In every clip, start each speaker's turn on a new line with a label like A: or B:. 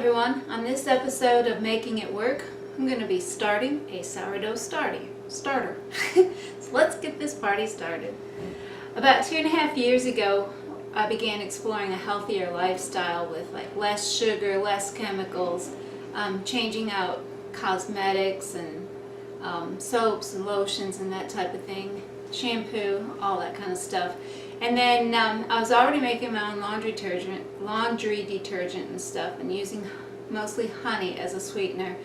A: everyone. On this episode of Making It Work, I'm going to be starting a sourdough starter. So let's get this party started. About 2.5 years ago, I began exploring a healthier lifestyle with less sugar, less chemicals, changing out cosmetics and soaps and lotions and that type of thing, shampoo, all that kind of stuff. And then I was already making my own laundry detergent and stuff, and using mostly honey as a sweetener.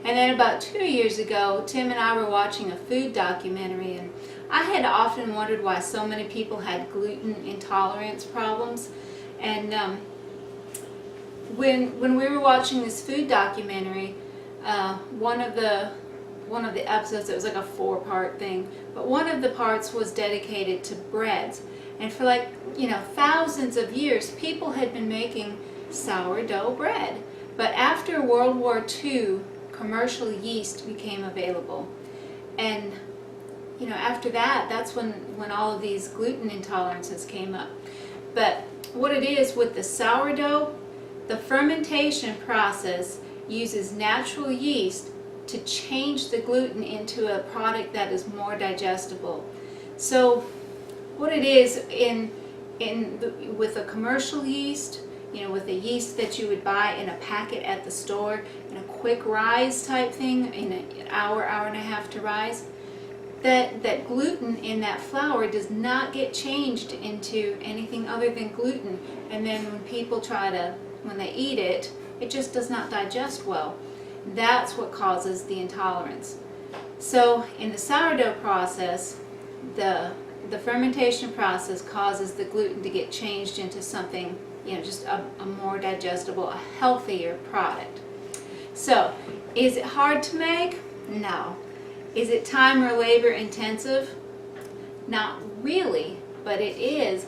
A: And then about 2 years ago, Tim and I were watching a food documentary, and I had often wondered why so many people had gluten intolerance problems. And when we were watching this food documentary, one of the episodes, it was like a 4-part thing, but one of the parts was dedicated to breads. And for thousands of years, people had been making sourdough bread. But after World War II, commercial yeast became available. And after that, that's when all of these gluten intolerances came up. But what it is with the sourdough, the fermentation process uses natural yeast to change the gluten into a product that is more digestible. So what it is with a commercial yeast, with a yeast that you would buy in a packet at the store, in a quick rise type thing, in an hour and a half to rise, that gluten in that flour does not get changed into anything other than gluten. And then when people when they eat it, it just does not digest well. That's what causes the intolerance. So in the sourdough process, the fermentation process causes the gluten to get changed into something, just a more digestible, a healthier product. So, is it hard to make? No. Is it time or labor intensive? Not really, but it is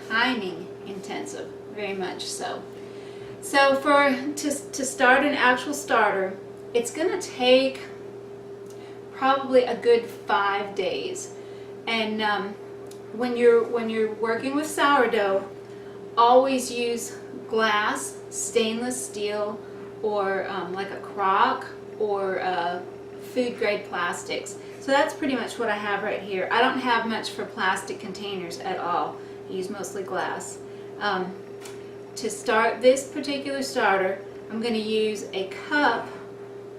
A: timing intensive, very much so. So to start an actual starter, it's going to take probably a good 5 days. And when you're working with sourdough, always use glass, stainless steel, or like a crock, or food grade plastics. So that's pretty much what I have right here. I don't have much for plastic containers at all. I use mostly glass. To start this particular starter, I'm going to use a cup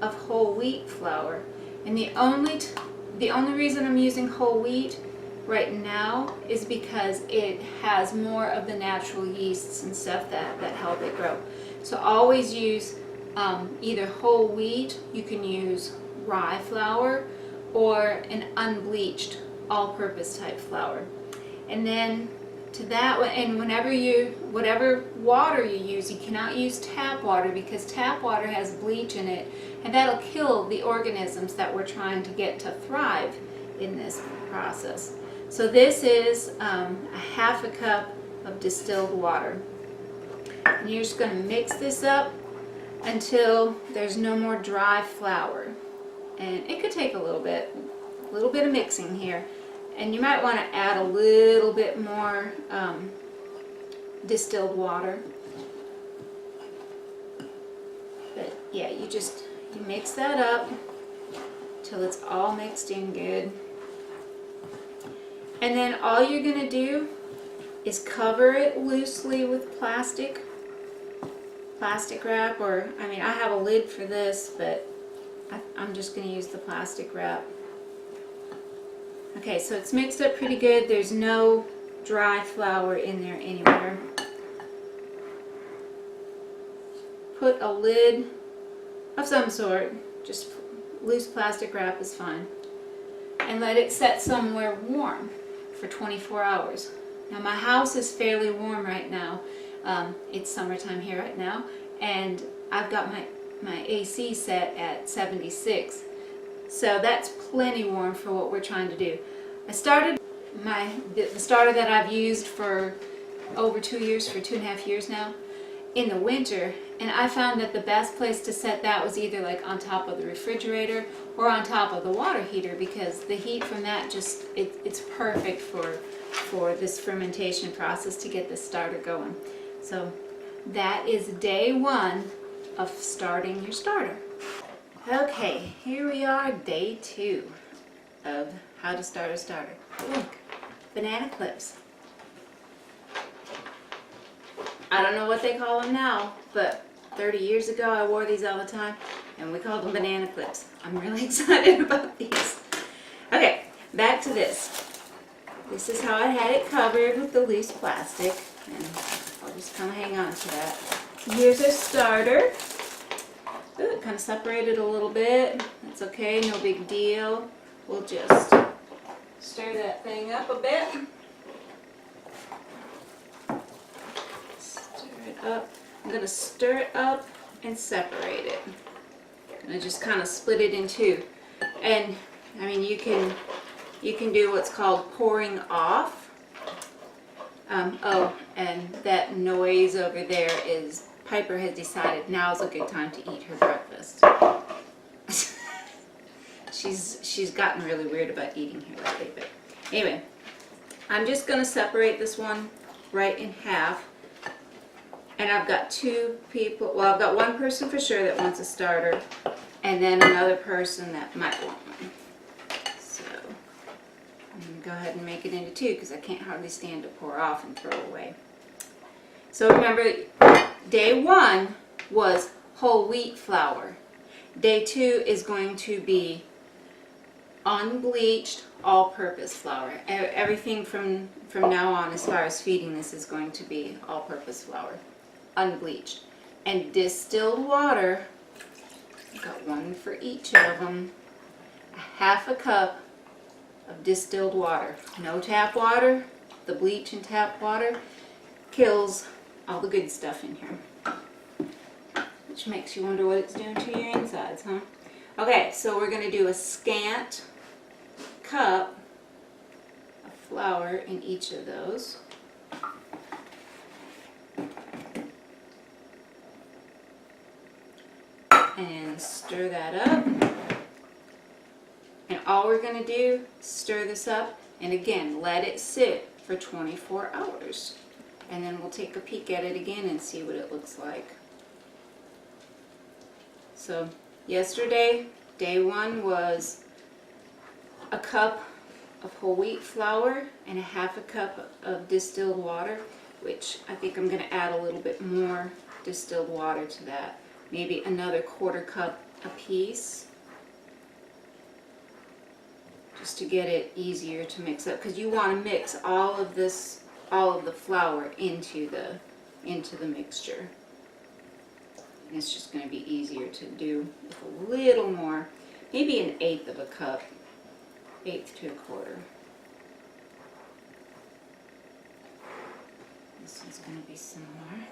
A: of whole wheat flour. And the only reason I'm using whole wheat right now is because it has more of the natural yeasts and stuff that help it grow. So always use either whole wheat, you can use rye flour, or an unbleached all-purpose type flour. And then to that, and whatever water you use, you cannot use tap water, because tap water has bleach in it, and that'll kill the organisms that we're trying to get to thrive in this process. So this is a 1/2 cup of distilled water. And you're just going to mix this up until there's no more dry flour. And it could take a little bit of mixing here. And you might want to add a little bit more distilled water. But yeah, you mix that up till it's all mixed in good. And then all you're going to do is cover it loosely with plastic wrap, or I have a lid for this, but I'm just going to use the plastic wrap. Okay, so it's mixed up pretty good. There's no dry flour in there anywhere. Put a lid of some sort, just loose plastic wrap is fine, and let it set somewhere warm for 24 hours. Now my house is fairly warm right now. It's summertime here right now, and I've got my AC set at 76. So that's plenty warm for what we're trying to do. I started the starter that I've used for over 2 years, for 2.5 years now, in the winter, and I found that the best place to set that was either on top of the refrigerator or on top of the water heater, because the heat from that it's perfect for this fermentation process to get this starter going. So that is day 1 of starting your starter. Okay, here we are, day 2 of how to start a starter. Look, banana clips. I don't know what they call them now, but 30 years ago I wore these all the time, and we called them banana clips. I'm really excited about these. Okay, back to this. This is how I had it covered with the loose plastic, and I'll just kind of hang on to that. Here's our starter. Ooh, it kind of separated a little bit. That's okay, no big deal. We'll just stir that thing up a bit. Stir it up. I'm going to stir it up and separate it. I'm going to just kind of split it in two. And I mean, you can do what's called pouring off. Oh, and that noise over there is Piper has decided now's a good time to eat her breakfast. She's gotten really weird about eating here lately, but anyway, I'm just going to separate this one right in half. And I've got two people, well, I've got one person for sure that wants a starter, and then another person that might want one. So I'm going to go ahead and make it into two because I can't hardly stand to pour off and throw away. So remember, day 1 was whole wheat flour. Day 2 is going to be unbleached all-purpose flour. Everything from now on as far as feeding this is going to be all-purpose flour, unbleached. And distilled water, I've got one for each of them, a half a cup of distilled water. No tap water. The bleach in tap water kills all the good stuff in here, which makes you wonder what it's doing to your insides, huh? Okay, so we're going to do a scant cup of flour in each of those. And stir that up. And all we're going to do is stir this up and again let it sit for 24 hours. And then we'll take a peek at it again and see what it looks like. So yesterday, day 1 was a cup of whole wheat flour and a half a cup of distilled water, which I think I'm going to add a little bit more distilled water to that. Maybe another 1/4 cup apiece, just to get it easier to mix up, because you want to mix all of the flour into the mixture. And it's just going to be easier to do with a little more, maybe 1/8 of a cup, 1/8 to 1/4. This one's going to be similar.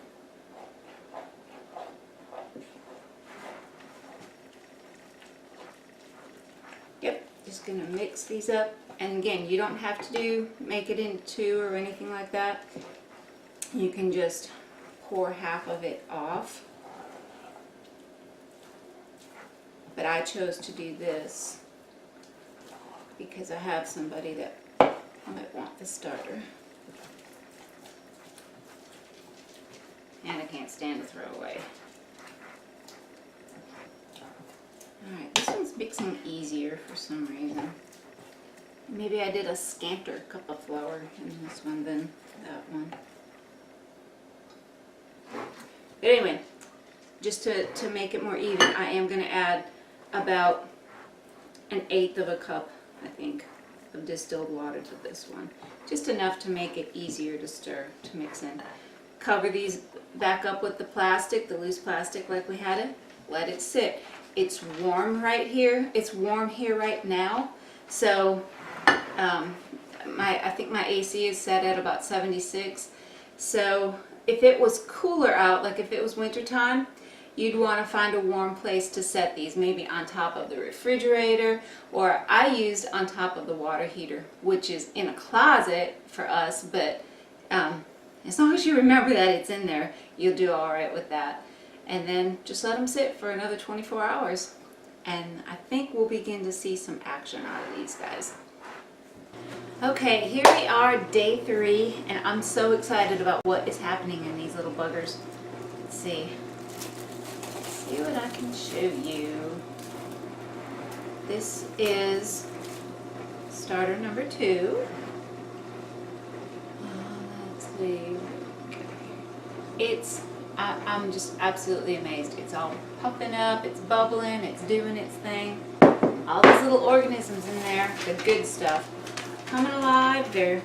A: Yep, just going to mix these up. And again, you don't have to make it into 2 or anything like that. You can just pour half of it off. But I chose to do this because I have somebody that might want the starter. And I can't stand to throw away. Alright, this one's mixing easier for some reason. Maybe I did a scanter cup of flour in this one than that one. But anyway, just to make it more even, I am going to add about 1/8 of a cup, I think, of distilled water to this one. Just enough to make it easier to stir, to mix in. Cover these back up with the plastic, the loose plastic like we had it. Let it sit. It's warm right here. It's warm here right now. So I think my AC is set at about 76. So if it was cooler out, like if it was winter time, you'd want to find a warm place to set these, maybe on top of the refrigerator, or I used on top of the water heater, which is in a closet for us, but as long as you remember that it's in there, you'll do all right with that. And then just let them sit for another 24 hours. And I think we'll begin to see some action out of these guys. Okay, here we are, day 3, and I'm so excited about what is happening in these little buggers. Let's see. see what I can show you. This is starter number 2. Let's see. I'm just absolutely amazed. It's all puffing up, it's bubbling, it's doing its thing. All these little organisms in there, the good stuff, coming alive. They're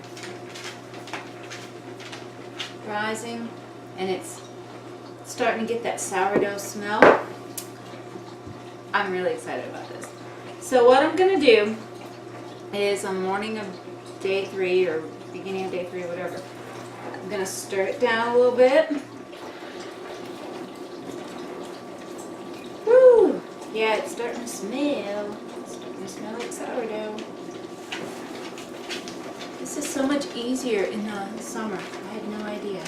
A: rising, and it's starting to get that sourdough smell. I'm really excited about this. So what I'm going to do is on morning of day 3 or beginning of day 3 or whatever, I'm going to stir it down a little bit. Woo! Yeah, it's starting to smell. It's starting to smell like sourdough. This is so much easier in the summer. I had no idea.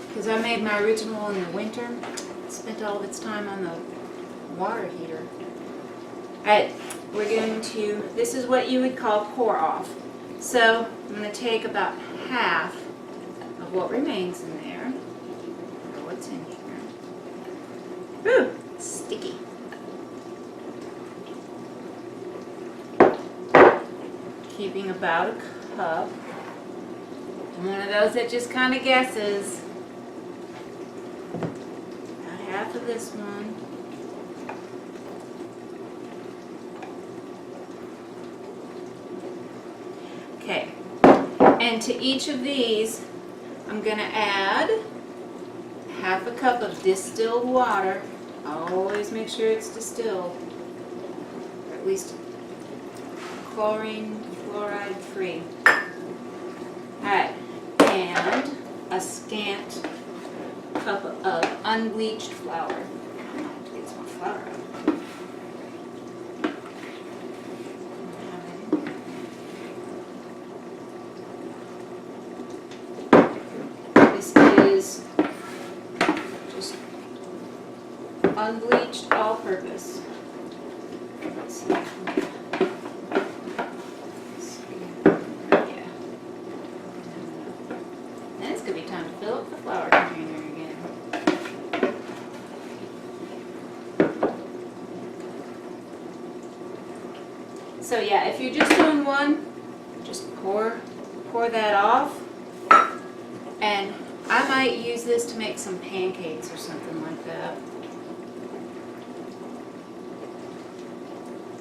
A: Because I made my original in the winter. Spent all of its time on the water heater. Alright, we're going to, this is what you would call pour off. So I'm going to take about half of what remains in there. Or what's in here. Ooh, it's sticky. Keeping about a cup. I'm one of those that just kind of guesses. About half of this one. Okay, and to each of these, I'm going to add half a cup of distilled water. Always make sure it's distilled, or at least chlorine, fluoride free. Alright, and a scant cup of unbleached flour. I have to get some flour out. Unbleached all-purpose. Let's see. Yeah. And it's going to be time to fill up the flour container again. So yeah, if you're just doing one, just pour that off. And I might use this to make some pancakes or something like that.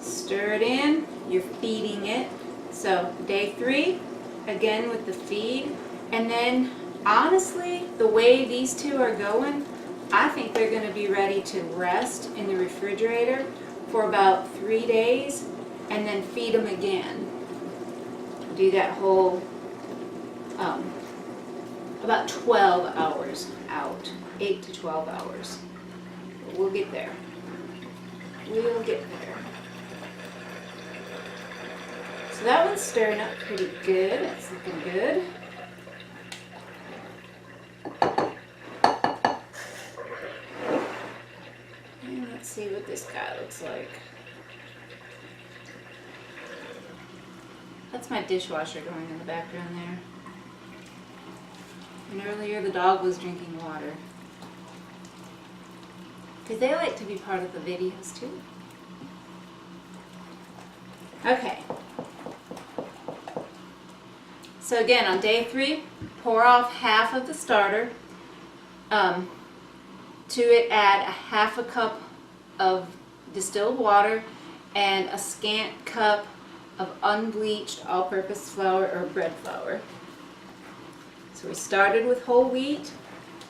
A: Stir it in, you're feeding it. So day 3, again with the feed. And then honestly, the way these two are going, I think they're going to be ready to rest in the refrigerator for about 3 days and then feed them again. Do that whole about 12 hours out, 8 to 12 hours. But we'll get there. We'll get there. So that one's stirring up pretty good. It's looking good. And let's see what this guy looks like. That's my dishwasher going in the background there. And earlier the dog was drinking water. Because they like to be part of the videos too. Okay. So again, on day 3, pour off half of the starter. To it, add a half a cup of distilled water and a scant cup of unbleached all-purpose flour or bread flour. So we started with whole wheat,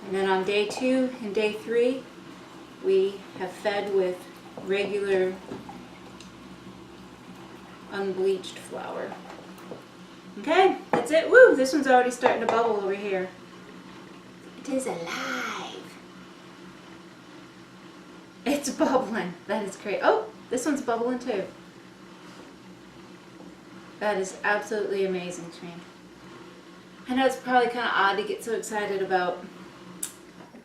A: and then on day 2 and day 3, we have fed with regular unbleached flour. Okay, that's it. Woo! This one's already starting to bubble over here. It is alive. It's bubbling. That is great. Oh, this one's bubbling too. That is absolutely amazing to me. I know it's probably kind of odd to get so excited about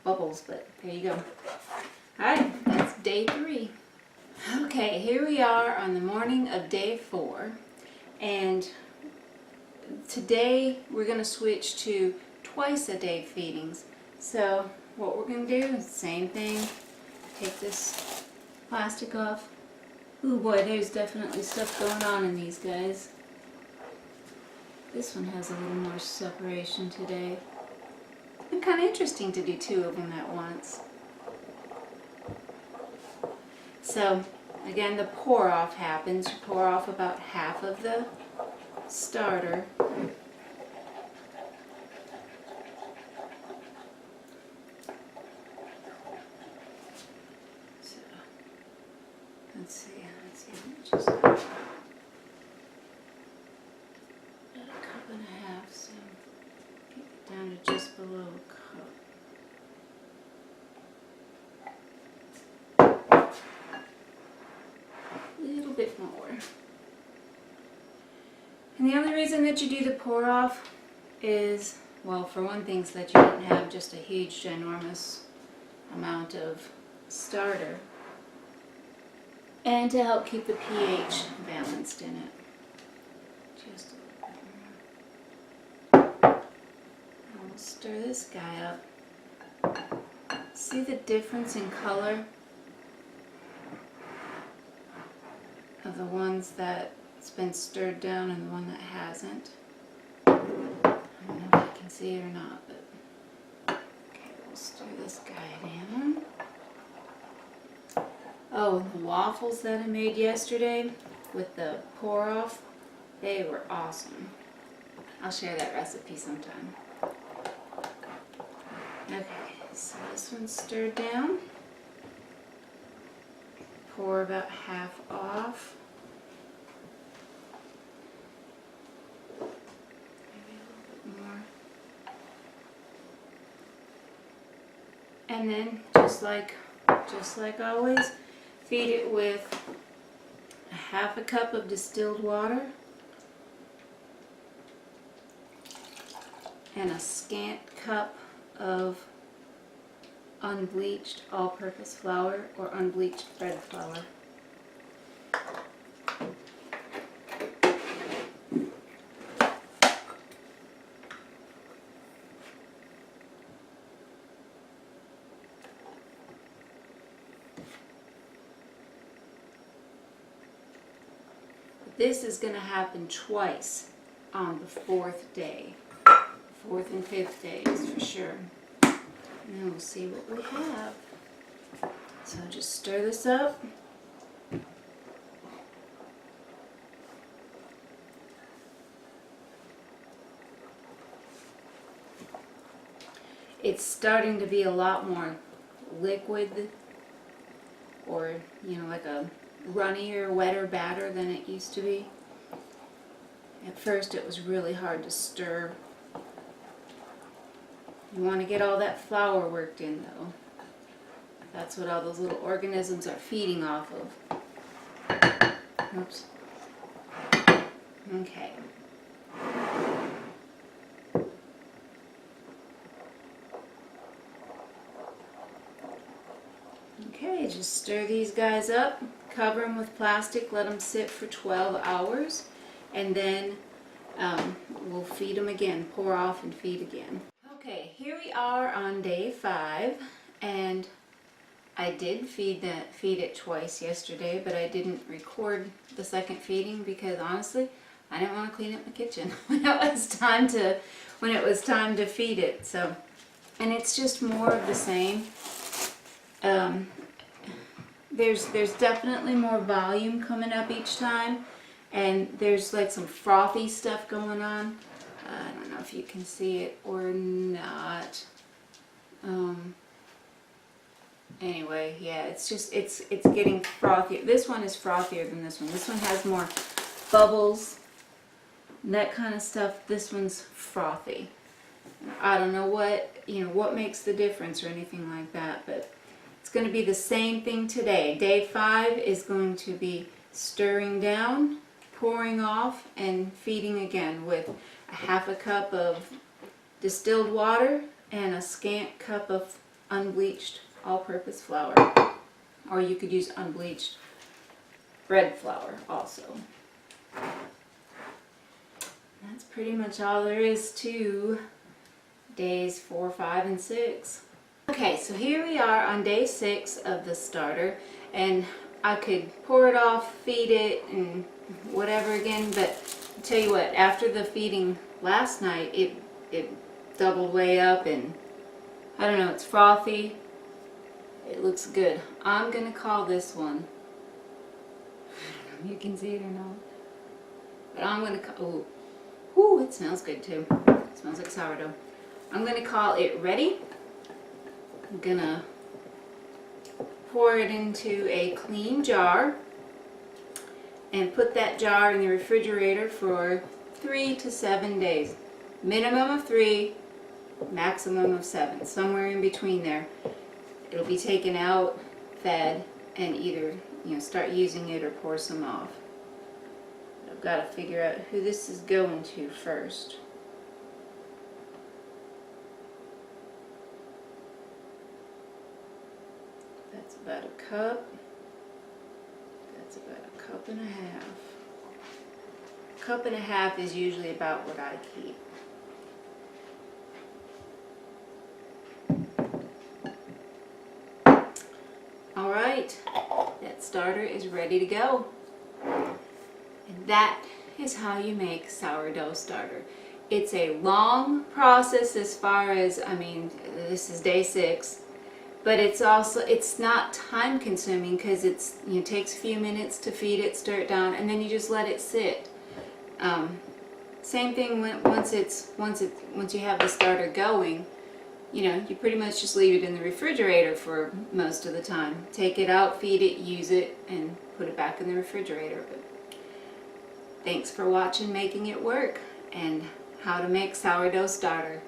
A: bubbles, but there you go. Alright, that's day 3. Okay, here we are on the morning of day 4, and today we're going to switch to twice a day feedings. So what we're going to do is the same thing. take this plastic off. Ooh boy, there's definitely stuff going on in these guys. This one has a little more separation today. It's kind of interesting to do two of them at once. So again, the pour off happens. You pour off about half of the starter. So let's see how much is that? About a cup and a half, so get it down to just below a cup. Bit more. And the only reason that you do the pour off is, well, for one thing, so that you don't have just a huge, ginormous amount of starter, and to help keep the pH balanced in it. Just a little bit more. And we'll stir this guy up. See the difference in color of the ones that's been stirred down and the one that hasn't. I don't know if I can see it or not, but okay, we'll stir this guy down. Oh, the waffles that I made yesterday with the pour off, they were awesome. I'll share that recipe sometime. Okay, so this one's stirred down. Pour about half off. Maybe a little bit more. And then, just like always, feed it with a half a cup of distilled water and a scant cup of unbleached all-purpose flour or unbleached bread flour. This is going to happen twice on the fourth day. Fourth and fifth days for sure. And then we'll see what we have. So just stir this up. It's starting to be a lot more liquid, or like a runnier, wetter batter than it used to be. At first it was really hard to stir. You want to get all that flour worked in though. That's what all those little organisms are feeding off of. Oops. Okay. Okay, just stir these guys up, cover them with plastic, let them sit for 12 hours, and then we'll feed them again, pour off and feed again. Okay, here we are on day 5, and I did feed it twice yesterday, but I didn't record the second feeding because honestly, I didn't want to clean up my kitchen when it was time to feed it. So, and it's just more of the same. There's definitely more volume coming up each time, and there's like some frothy stuff going on. I don't know if you can see it or not. Anyway, yeah, it's getting frothier. This one is frothier than this one. This one has more bubbles, that kind of stuff. This one's frothy. I don't know what makes the difference or anything like that, but it's going to be the same thing today. Day 5 is going to be stirring down, pouring off, and feeding again with a half a cup of distilled water and a scant cup of unbleached all-purpose flour. Or you could use unbleached bread flour also. That's pretty much all there is to days 4, 5, and 6. Okay. Okay, so here we are on day 6 of the starter, and I could pour it off, feed it, and whatever again, but I'll tell you what, after the feeding last night, it doubled way up, and I don't know, it's frothy. It looks good. I'm gonna call this one, I don't know if you can see it or not, but I'm gonna call, ooh, it smells good too. It smells like sourdough. I'm gonna call it ready. I'm gonna pour it into a clean jar and put that jar in the refrigerator for 3 to 7 days. Minimum of 3, maximum of 7, somewhere in between there. It'll be taken out, fed, and either start using it or pour some off. I've got to figure out who this is going to first. That's about a cup. That's about a cup and a half. A cup and a half is usually about what I keep. Alright, that starter is ready to go. And that is how you make sourdough starter. It's a long process as far as, this is day 6, but it's not time consuming because it takes a few minutes to feed it, stir it down, and then you just let it sit. Same thing once you have the starter going. You pretty much just leave it in the refrigerator for most of the time. Take it out, feed it, use it, and put it back in the refrigerator. But thanks for watching Making It Work and how to make sourdough starter.